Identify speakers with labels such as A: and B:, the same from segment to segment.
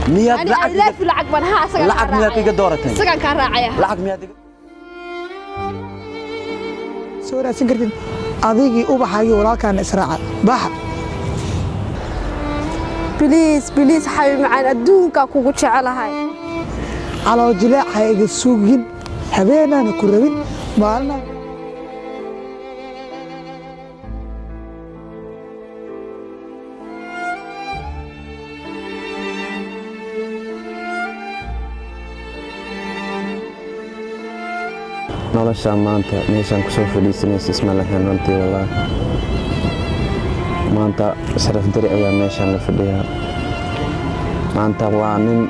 A: مياد
B: أنا لا في العقب أنا أسقى
A: لعق مياد تيجي دورتين
B: أسقى كراعية
A: لعق مياد
C: سورة سكرتين أضيقي أوبحاجي ولا كان إسراع بحر
B: بليز حبيبي معنا الدونك أكو قتش على هاي
C: على وجلاء حيجي السوقين حبينا نكربين بالنا
D: nolosha maanta meeshaan ku soo fadhiisanaysa isma lahayn runtii wallaahi maanta sharaf dari ayaa meeshaan la fadhiyaa maanta waa nin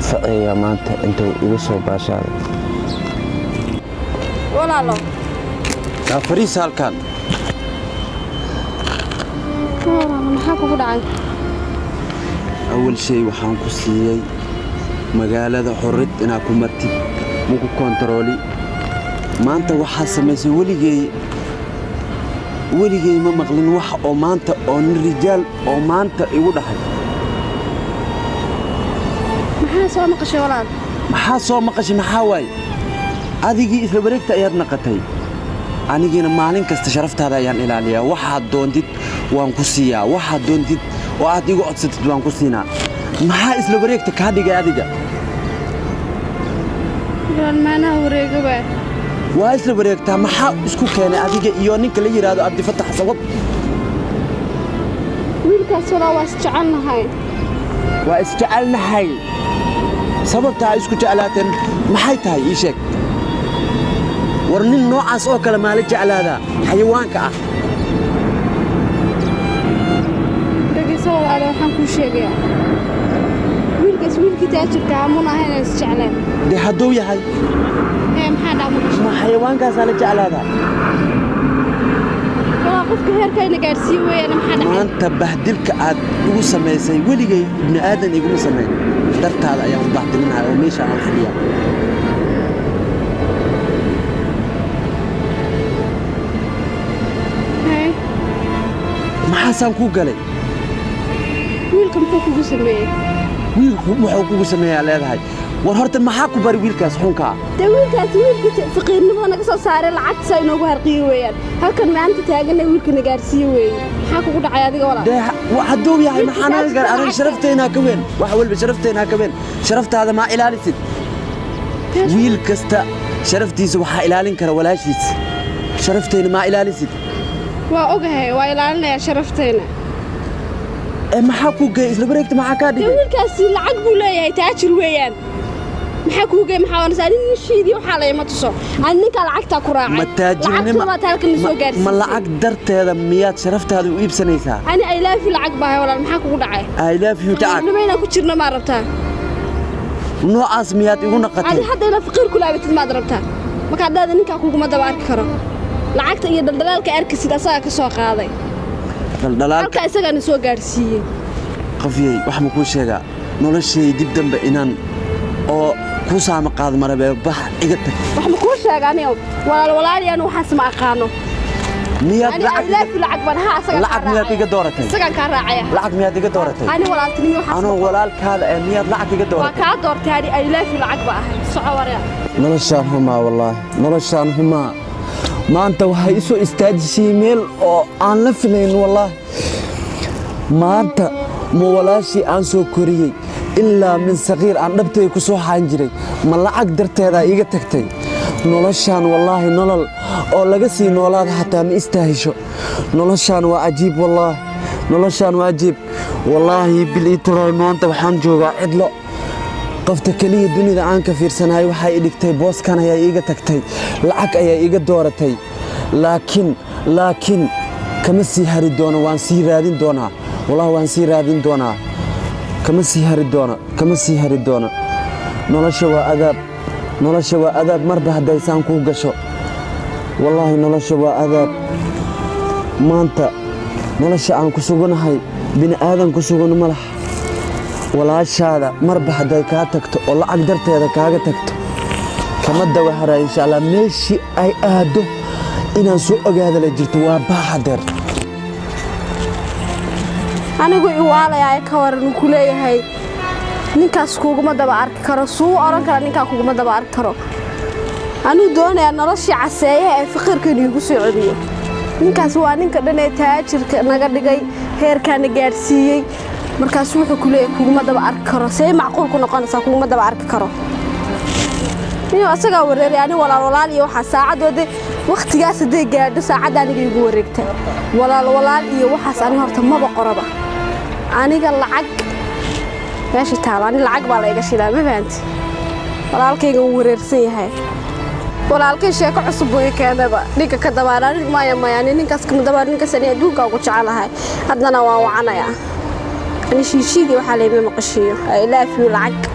D: faceeya maanta intuu igu soo baashaaday
B: walaalo
A: yaa fariis halkan
B: maxaa kugu dhacay
A: أول شيء waxaan ku siiyay magaalada xorriyad inaa ku martid muku kontrooli maanta waxa sameysay weligay ma maqlin wax oo maanta oo nin rijaal oo maanta igu dhaxay
B: maxaa soo maqashay walaal
A: maxaa waay adigii isla wareegta ayaad naqatay anigina maalin kasta sharaftaada ayaan ilaaliyaa waxaad doontid waan ku siiyaa waxaad doontid oo aad igu codsatid waan ku siinaa maxaa isla wareegta kaa dhigay adiga
B: maana wareegaba
A: waa isla wareegtaa maxaa isku keenay adiga iyo ninka la yiraahdo Abdi Fatax sabab
B: wiilkaas waa
A: isjecelnahay sababta isku jeclaateen maxay tahay ii sheeg war nin noocaas oo kale maal jeclaada xayawaanka ah
B: dhagiso walaal waxaan ku sheegayaa wiilkaas wiilkii taajirka amuna ahayn isjeclaan
A: de haduu yahay
B: maxaa dhacay
A: ma xayawaankaas la jeclaada
B: walaal qofka heerkayna gaarsiin weeyaan maxaa dhacay
A: maanta bahdilka aad ugu sameysay weligay ibn aadan iguma sameyn dartaada ayaan u bahdilinahay oo meesha aan fadhiyaa maxaan ku galay
B: wiilka muxuu kugu sameeyay
A: wiilku wuxuu kugu sameeyaa leedahay war horta maxaa ku bari wiilkaas xunka
B: wiilkaas faqiirnimo naga soo saaray lacag say noogu harqiyo weeyaan halkan maanta taagan wiilkana gaarsiiyo weey maxaa kugu dhacay adiga walaal
A: haduu yahay maxaan gaar arin sharafteena ka weyn wax walba sharafteena ka weyn sharaftaada ma ilaalisid wiil kasta sharaftiisa waxa ilaalin kara walaashiis sharafteena ma ilaalisid
B: waa ogahay waa ilaalinaya sharafteena
A: maxaa ku geey isla wareegta maxaa ka dhigay
B: wiilkaasi lacag buu leeyahay taajir weeyaan maxaa ku geey maxaa wanasaanin shiidi waxa la yima tuso aan ninka lacagta ku raacay
A: ma taajirnimo
B: ma talkan soo gaarsiin
A: ma lacag darteeda miyaad sharaftaada u iibsanaysaa
B: ani ay laafi lacag baa walaal maxaa kugu dhacay
A: ay laafi lacag
B: nimayna ku jirna ma rabtaa
A: noocaas miyaad igu naqatay
B: ani hadda ina faqiir ku laabatid ma rabtaa marka hadda ninka kugu ma daba arki karo lacagta iyo daldalaalka arkisid asaga ka soo qaaday daldalaalka isagana soo gaarsiiyay
A: qafiyay wax ma ku sheegaa noloshay dib dambe inaan oo ku saama qaad marabe bax iga tag
B: wax ma ku sheegaaniyo walaaliyaan waxaas ma aqaano
A: miyaad
B: lacag baan ha asaga
A: lacag miyaad iga dooratay
B: isaga ka raacaya
A: lacag miyaad iga dooratay
B: ani walaaltinimo waxaas
A: ano walaalkaada miyaad lacag iga dooratay
B: waa ka doortay ay laafi lacag baa ahay soco waraya
A: noloshaan humaa wallaahi noloshaan humaa maanta waxay isoo istaajisay meel oo aan la filayn wallaahi maanta ma walaashii aan soo koriyey ilaa min saqiir aan dhabtay ku soo xaan jiray ma lacag darteeda iga tagtay noloshaan wallaahi nolol oo laga sii noolaada xataa ma istaahisho noloshaan waa cajiib wallaahi noloshaan waa cajiib wallaahi bil itray maanta waxaan joogaa cidlo qofta kaliya dunida aan ka fiirsanahay waxay dhigtay booskan ayaa iga tagtay lacag ayaa iga dooratay laakiin kama sii hari doono waan sii raadin doonaa wallaahi waan sii raadin doonaa kama sii hari doono nolosha waa adaab marba hadday saan kuu gasho wallaahi nolosha waa adaab maanta nolosha aan ku suganahay bini aadan ku sugan ma laha walaashaada marba hadday kaa tagto oo lacag darteeda kaaga tagto kama dawa haraa insha allah meeshii ay aado inaan soo ogaada la jirto waa baaxadeer
B: anigu iwaalaya ka waran ku leeyahay ninkaas kuguma daba arki karo suu oran kara ninkaa kuguma daba arki karo anuu doonayaa noloshii caseeyaha ee faqiirkan iigu soo celiyo ninkaas waa ninka dhan ee taajirka naga dhigay heerkaana gaadhsiiyey markaas wuxuu ku leeyahay kuguma daba arki karo see macquul ku noqonaysaa kuguma daba arki karo inuu asagaa wareeray ani walaal iyo waxaa saacadoode wakhtigaas hadday gaadho saacadda aniga igu wareegta walaal iyo waxaas ani horta maba qoraba aniga lacag meesha taalo ani lacag baa la iga shidaa ma fahanti walaalkayga wuu wareersan yahay walaalkay sheeko cusub way keenaba ninka ka dabaaraan maya ninkaas kama dabaar ninkaas ani adduunka ugu jecelahay haddana waa wacanayaa ani shiishiidii waxaa leema maqashiyo I love you lacag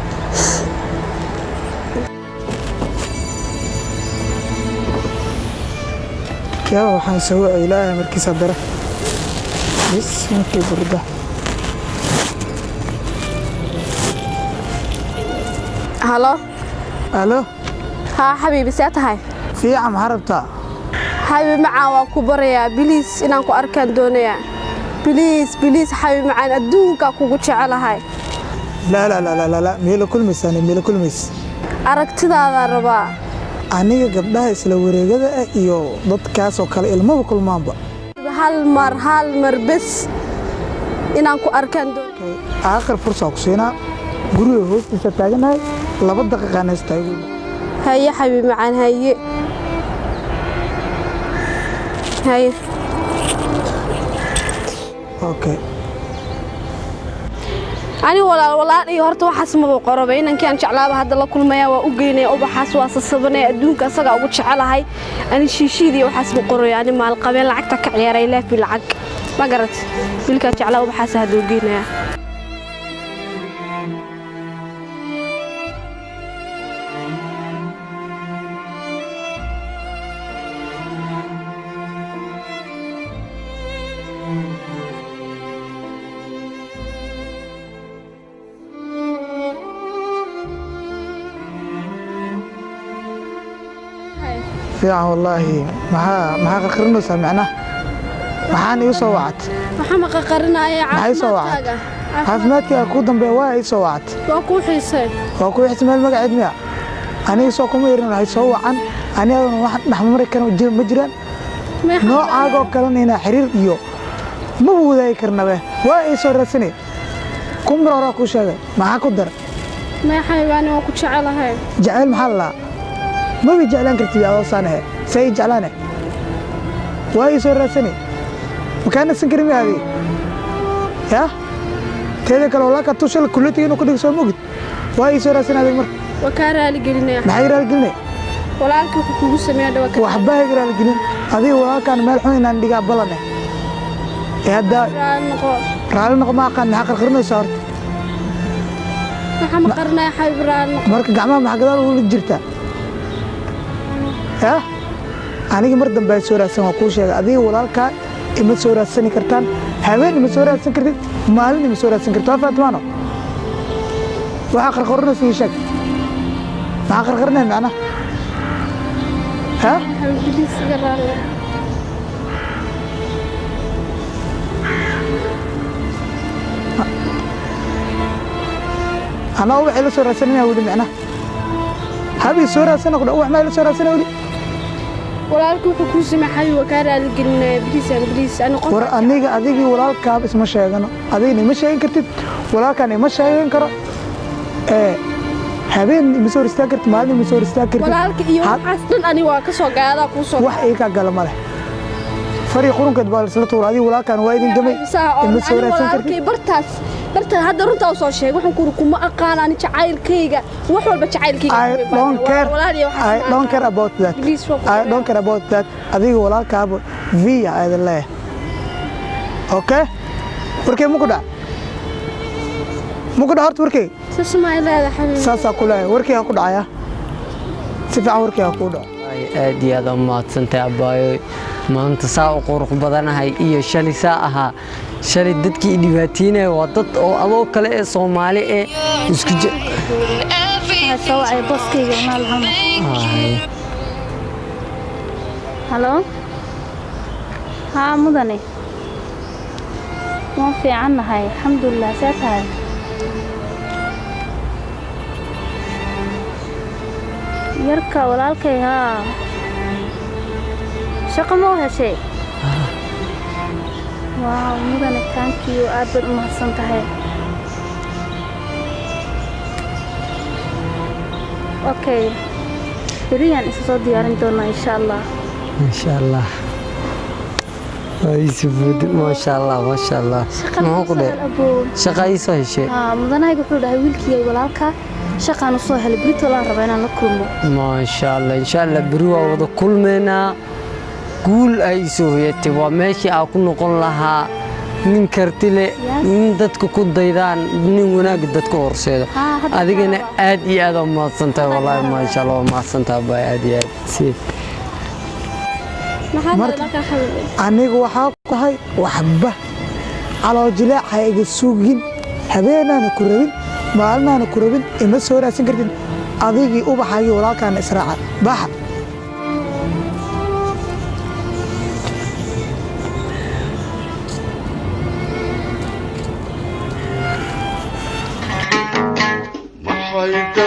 C: يا waxaan soo ilaahay markiisa dara bismillaahi burda halo
B: ها حبيبي ساتهاي
C: في عم هربتا
B: حبيبي معا واكو بريا بليز inaan ku arkaan doonaya بليز حبيبي معان adduunka kugu jecelahay
C: لا ميل كل مس
B: aragtidaada rabaa
C: aniga gabdhaha isla wareegada iyo dadkaas oo kale ilmaba kulmaanba
B: hal mar bas inaan ku arkaan doonayo
C: aakhir fursad ku siinaa guriga hoostiisa taaganahay 2 daqiiqo aan istaago
B: هيا حبيبي معان هيا
C: اوكي
B: أنا ولا إيه هرت وحاس ما بقربه إن كان شعلابه هذا الله كل ما يوا وجينا وبحاس واسصبنا الدون كسرع وتشعله هاي أنا شيء ذي وحاس بقربه يعني مع القبيلة عكتك على ريلا في العق ما قرت في الكان شعله وبحاس هذا وجينا
C: fiican wallahi maxaa qarqarinaysaa macnaha maxaan ii soo wacad
B: waxaan ma qarqarinayaa
C: caafimaadkaaga caafimaadkaaga ku dambeeya waa ii soo wacad
B: waa ku xiisay
C: meel magaceed miya aniga soo kuma yeerin waxay soo wacan anigana wax dhaxmari kara ma jiraan noocaaga oo kalena inaa xiriir iyo ma wadaagi karnabe waa ii soo raadsanay kumar horaa kuu sheegay maxaa ku dara
B: ma xaybaan waa ku jecelahay
C: jacayl maxaa la ما بيجعلان كرتي على صانه سي جعلانه واي سو راسني مكان سنكرمي هذه يا تيدا كلا ولا كتوشل كلتي انو كدغ سو موجد واي سو راسني هذه مر
B: وكارا لغلينا
C: ما يرا لغلينا
B: walaalka ku kugu sameeyay dhawa
C: waxba igra lagin adii walaalkan meel xun inaan dhiga balane hada raal noqo ma qan xaq qarnayso horta
B: waxa ma qarnay xaybiraan
C: marka gacmaha ma gadaal u jirta ها aniga mar dambe soo raadsan waa ku sheegay adii walaalka ima soo raadsan kartaan habeen ima soo raadsan kartid maalin ima soo raadsan kartaa faatmaano waxa qarqarna si sheeg waxa qarqarna macna ها
B: بليز قرر
C: انا وحي لا soo raadsanaya wali macna habi soo raadsan ku dhaw ma la soo raadsan wali
B: walaalku wuxuu ku sameeyay wakaara la gelinay bariis ana qof
C: war aniga adigii walaalka isma sheegano adigina ma sheegan kartid walaalkan ma sheegan karo habeen ma soo istaag kartid maalin ma soo istaag kartid
B: walaalka iyo aslan ani waa ka soo gaada ku soo
C: wax ay ka galma leh fariiq qurunkeed baa isla tuur adigii walaalkan waa idin gamay ma soo raadsan kartid
B: bartaas hadda runta oo soo sheeg waxaan ku kuma aqaan ani jacaylkayga wax walba jacaylkayga
C: I don't care about that I don't care about that adiga walaalkaaba via ayda leh okay warkay muku dhac horta warkay
B: sasmaayada xabiib
C: saasa kula warkay ku dhacaya si fiican warkay ku dhac
E: aad iyo aad u mahadsantahay abaayo maanta saa u qurux badanahay iyo shalay saa ahaa shalay dadkii dhibaatiinay waa dad oo adoo kale ee Soomaali ee isku
F: soo ay boskeyga maal hamo halo ha mudane ma fiicanahay alxamdulillah saatahay yarka walaalkay haa shaqo ma heshay waaw mudane taankiyo aad baad u mahadsan tahay okay بريان إساسا ديارين دونا إن شاء الله
E: إن شاء الله يسبود ما شاء الله ما شاء الله ما هو كده شقة يسوي شيء
F: مدنا يقولوا ده ويلكي ولاك شقة نصوها البريت ولا ربنا نكرمه
E: ما شاء الله إن شاء الله بروا وده كل منا قول أي سويتي وماشي أكون نقول لها من كرتلة من دتك كود ديدان من هناك دتك ورسيد هذه كنا أدي هذا ما صنته والله ما شاء الله ما صنته بأدي سيد
C: anigu waxaa ku tahay waxba caloojilaac ha iga suugin habeenaana ku rabin maalinaana ku rabin ima soo raadsan kartid adigii ubaxaagii walaalkaana israaca baxa
G: محيك